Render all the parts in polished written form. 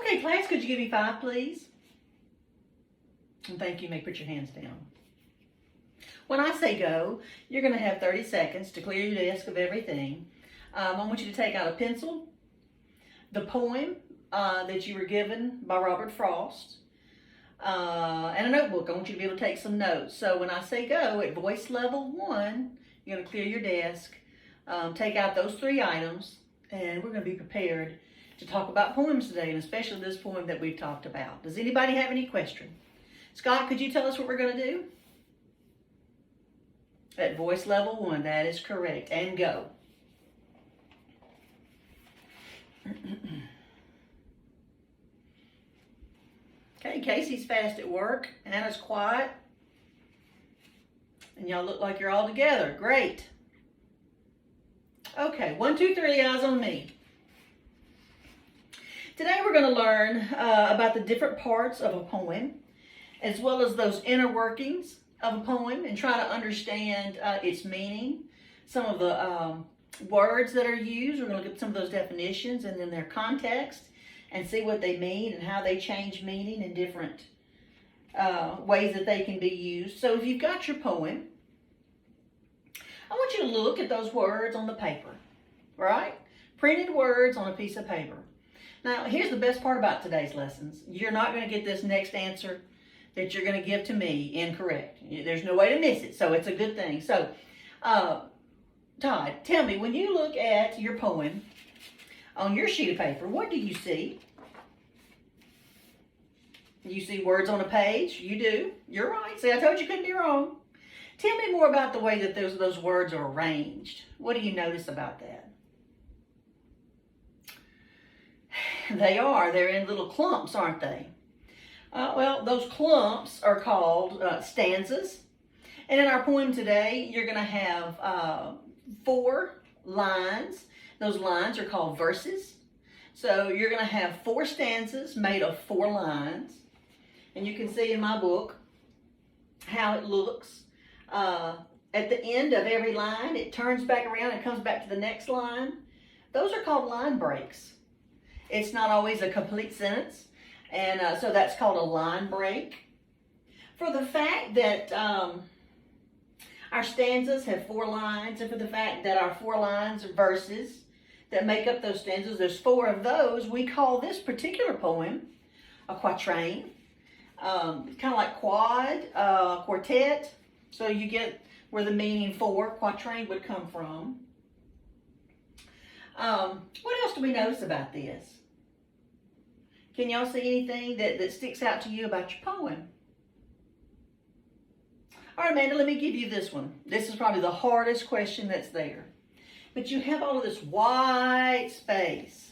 Okay, class, could you give me 5, please? And thank you. You may put your hands down. When I say go, you're going to have 30 seconds to clear your desk of everything. I want you to take out a pencil, the poem that you were given by Robert Frost, and a notebook. I want you to be able to take some notes. So when I say go, at voice level 1, you're going to clear your desk, take out those 3 items, and we're going to be prepared to talk about poems today, and especially this poem that we've talked about. Does anybody have any question? Scott, could you tell us what we're going to do? At voice level 1, that is correct. And go. Okay, Casey's fast at work. Anna's quiet. And y'all look like you're all together. Great. Okay, 1, 2, 3, eyes on me. Today we're going to learn about the different parts of a poem, as well as those inner workings of a poem, and try to understand its meaning, some of the words that are used. We're going to look at some of those definitions and then their context and see what they mean and how they change meaning in different ways that they can be used. So if you've got your poem, I want you to look at those words on the paper, right? Printed words on a piece of paper. Now, here's the best part about today's lessons. You're not going to get this next answer that you're going to give to me incorrect. There's no way to miss it, so it's a good thing. So, Todd, tell me, when you look at your poem on your sheet of paper, what do you see? You see words on a page? You do. You're right. See, I told you couldn't be wrong. Tell me more about the way that those words are arranged. What do you notice about that? They are. They're in little clumps, aren't they? Well, those clumps are called stanzas. And in our poem today, you're going to have 4 lines. Those lines are called verses. So you're going to have 4 stanzas made of 4 lines. And you can see in my book how it looks. At the end of every line, it turns back around and comes back to the next line. Those are called line breaks. It's not always a complete sentence, and so that's called a line break. For the fact that our stanzas have 4 lines, and for the fact that our 4 lines are verses that make up those stanzas, there's 4 of those, we call this particular poem a quatrain. It's kind of like quad, quartet, so you get where the meaning for quatrain would come from. What else do we notice about this? Can y'all see anything that sticks out to you about your poem? All right, Amanda, let me give you this one. This is probably the hardest question that's there. But you have all of this white space.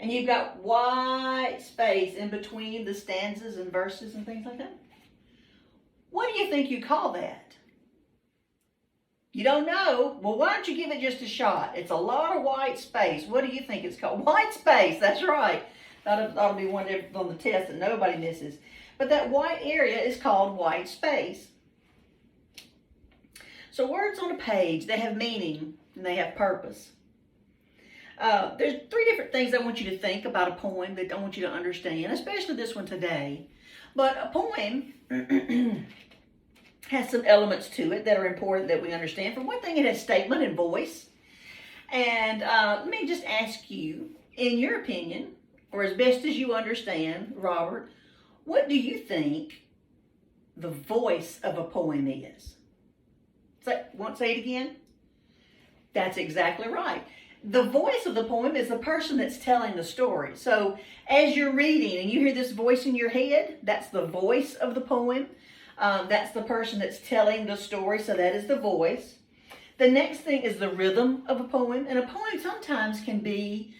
And you've got white space in between the stanzas and verses and things like that. What do you think you call that? You don't know? Well, why don't you give it just a shot? It's a lot of white space. What do you think it's called? White space, that's right. That'll be one on the test that nobody misses. But that white area is called white space. So words on a page, they have meaning and they have purpose. There's 3 different things I want you to think about a poem that I want you to understand, especially this one today. But a poem has some elements to it that are important that we understand. For one thing, it has statement and voice. And let me just ask you, in your opinion, or as best as you understand, Robert, what do you think the voice of a poem is? Say it again? That's exactly right. The voice of the poem is the person that's telling the story. So as you're reading and you hear this voice in your head, that's the voice of the poem. That's the person that's telling the story, so that is the voice. The next thing is the rhythm of a poem. And a poem sometimes can be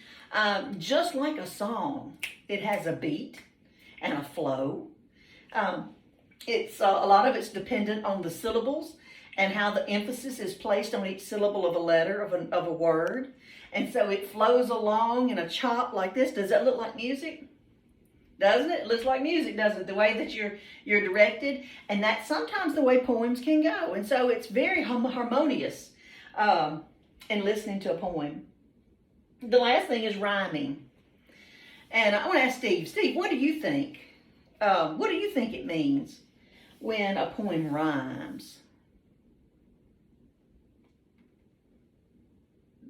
just like a song. It has a beat and a flow. It's a lot of it's dependent on the syllables and how the emphasis is placed on each syllable of a letter, of a word. And so it flows along in a chop like this. Does that look like music? Doesn't it? It looks like music, doesn't it? The way that you're directed. And that's sometimes the way poems can go. And so it's very harmonious in listening to a poem. The last thing is rhyming. And I want to ask Steve. Steve, what do you think? What do you think it means when a poem rhymes?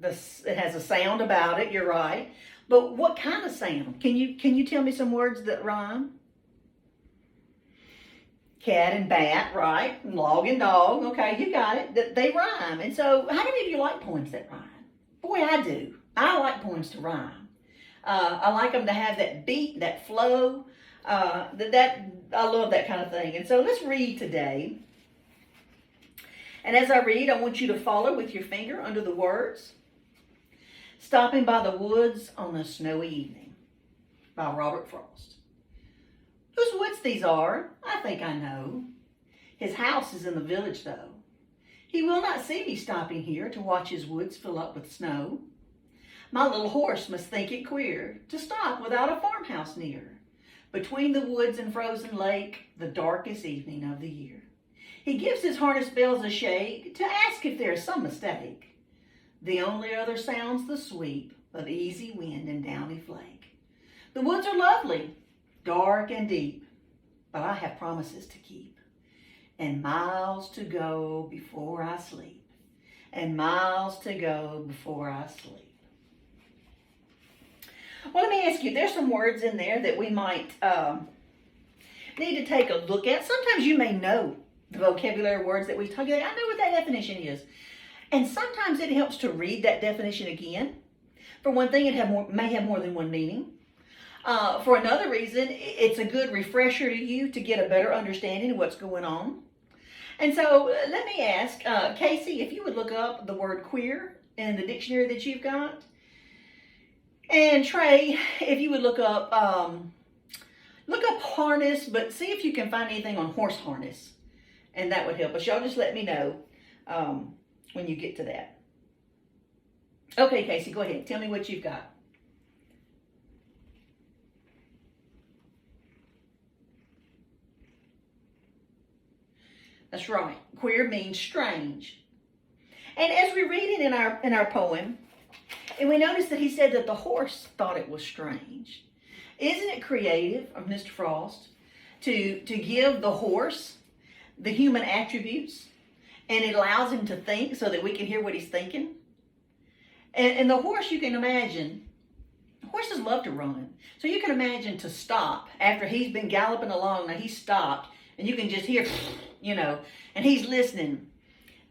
It has a sound about it. You're right. But what kind of sound? Can you tell me some words that rhyme? Cat and bat, right? Log and dog. Okay, you got it. They rhyme. And so, how many of you like poems that rhyme? Boy, I do. I like poems to rhyme. I like them to have that beat, that flow. I love that kind of thing. And so, let's read today. And as I read, I want you to follow with your finger under the words. Stopping by the Woods on a Snowy Evening by Robert Frost. Whose woods these are, I think I know. His house is in the village, though. He will not see me stopping here to watch his woods fill up with snow. My little horse must think it queer to stop without a farmhouse near. Between the woods and frozen lake, the darkest evening of the year. He gives his harness bells a shake to ask if there is some mistake. The only other sound's the sweep of easy wind and downy flake. The woods are lovely, dark and deep, but I have promises to keep. And miles to go before I sleep. And miles to go before I sleep. Well, let me ask you, there's some words in there that we might need to take a look at. Sometimes you may know the vocabulary words that we talk about. I know what that definition is. And sometimes it helps to read that definition again. For one thing, it may have more than one meaning. For another reason, it's a good refresher to you to get a better understanding of what's going on. And so let me ask, Casey, if you would look up the word queer in the dictionary that you've got. And Trey, if you would look up harness, but see if you can find anything on horse harness. And that would help us. Y'all just let me know when you get to that. Okay, Casey, go ahead. Tell me what you've got. That's right. Queer means strange. And as we read it in our poem, and we notice that he said that the horse thought it was strange. Isn't it creative of Mr. Frost to give the horse the human attributes, and it allows him to think so that we can hear what he's thinking? And the horse, you can imagine, horses love to run. So you can imagine to stop after he's been galloping along. Now he's stopped, and you can just hear, and he's listening.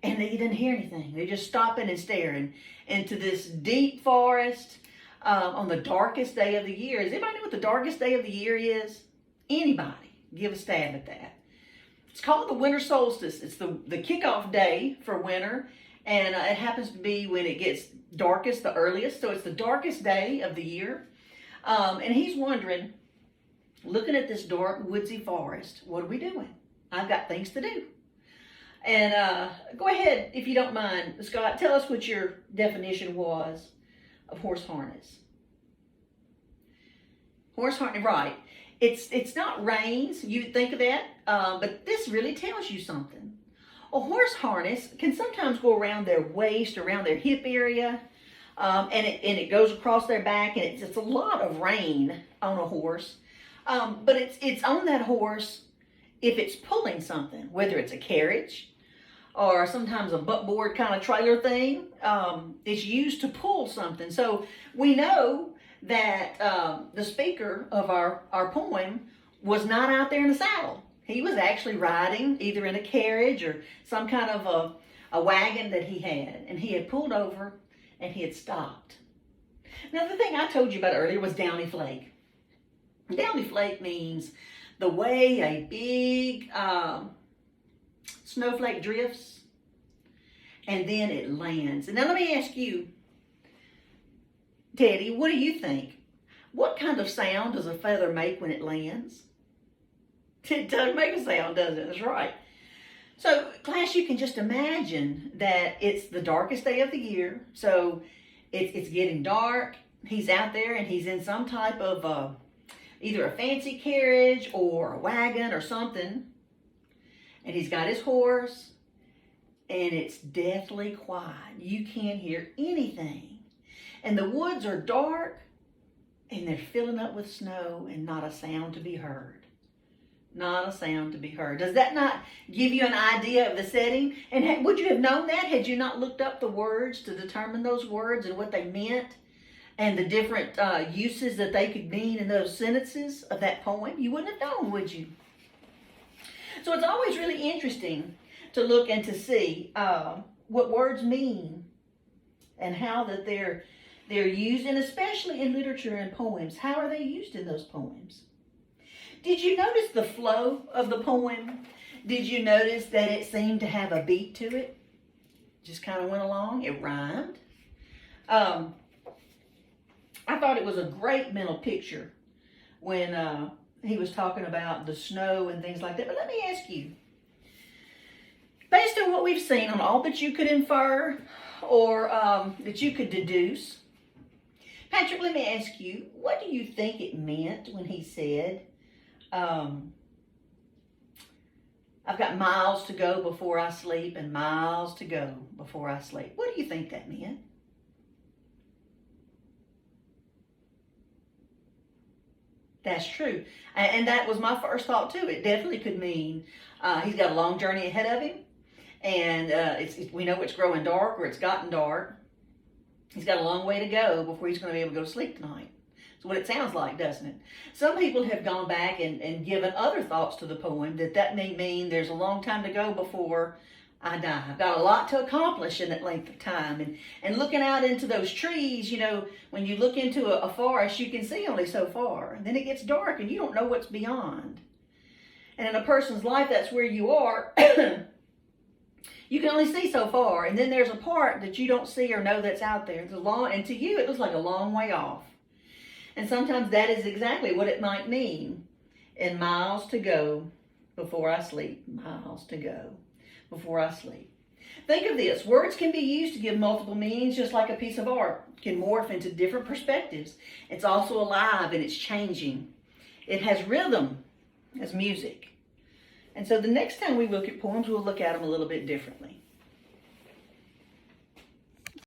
And he didn't hear anything. They're just stopping and staring into this deep forest on the darkest day of the year. Does anybody know what the darkest day of the year is? Anybody? Give a stab at that. It's called the winter solstice. It's the kickoff day for winter. And it happens to be when it gets darkest, the earliest. So it's the darkest day of the year. And he's wondering, looking at this dark, woodsy forest, what are we doing? I've got things to do. And go ahead, if you don't mind, Scott, tell us what your definition was of horse harness. Horse harness, right. It's not reins, you think of that, but this really tells you something. A horse harness can sometimes go around their waist, around their hip area, and it goes across their back, and it's a lot of rein on a horse. But it's on that horse if it's pulling something, whether it's a carriage or sometimes a buckboard kind of trailer thing. It's used to pull something. So we know that the speaker of our poem was not out there in a saddle. He was actually riding either in a carriage or some kind of a wagon that he had. And he had pulled over and he had stopped. Now the thing I told you about earlier was downy flake. Downy flake means the way a big snowflake drifts and then it lands. And now let me ask you, Teddy, what do you think? What kind of sound does a feather make when it lands? It does make a sound, doesn't it? That's right. So, class, you can just imagine that it's the darkest day of the year. So, it's getting dark. He's out there and he's in some type of either a fancy carriage or a wagon or something. And he's got his horse. And it's deathly quiet. You can't hear anything. And the woods are dark and they're filling up with snow and not a sound to be heard. Not a sound to be heard. Does that not give you an idea of the setting? And would you have known that had you not looked up the words to determine those words and what they meant and the different uses that they could mean in those sentences of that poem? You wouldn't have known, would you? So it's always really interesting to look and to see what words mean and how that they're used, and especially in literature and poems. How are they used in those poems? Did you notice the flow of the poem? Did you notice that it seemed to have a beat to it? Just kind of went along. It rhymed. I thought it was a great mental picture when he was talking about the snow and things like that. But let me ask you, based on what we've seen, on all that you could infer or that you could deduce, Patrick, let me ask you, what do you think it meant when he said, I've got miles to go before I sleep and miles to go before I sleep? What do you think that meant? That's true. And that was my first thought too. It definitely could mean he's got a long journey ahead of him. And we know it's growing dark, or it's gotten dark. He's got a long way to go before he's going to be able to go to sleep tonight. That's what it sounds like, doesn't it? Some people have gone back and given other thoughts to the poem that may mean there's a long time to go before I die. I've got a lot to accomplish in that length of time. And looking out into those trees, you know, when you look into a forest, you can see only so far. And then it gets dark and you don't know what's beyond. And in a person's life, that's where you are. You can only see so far. And then there's a part that you don't see or know that's out there. It's and to you, it looks like a long way off. And sometimes that is exactly what it might mean. In miles to go before I sleep. Miles to go before I sleep. Think of this. Words can be used to give multiple meanings, just like a piece of art can morph into different perspectives. It's also alive and it's changing. It has rhythm as music. And so the next time we look at poems, we'll look at them a little bit differently.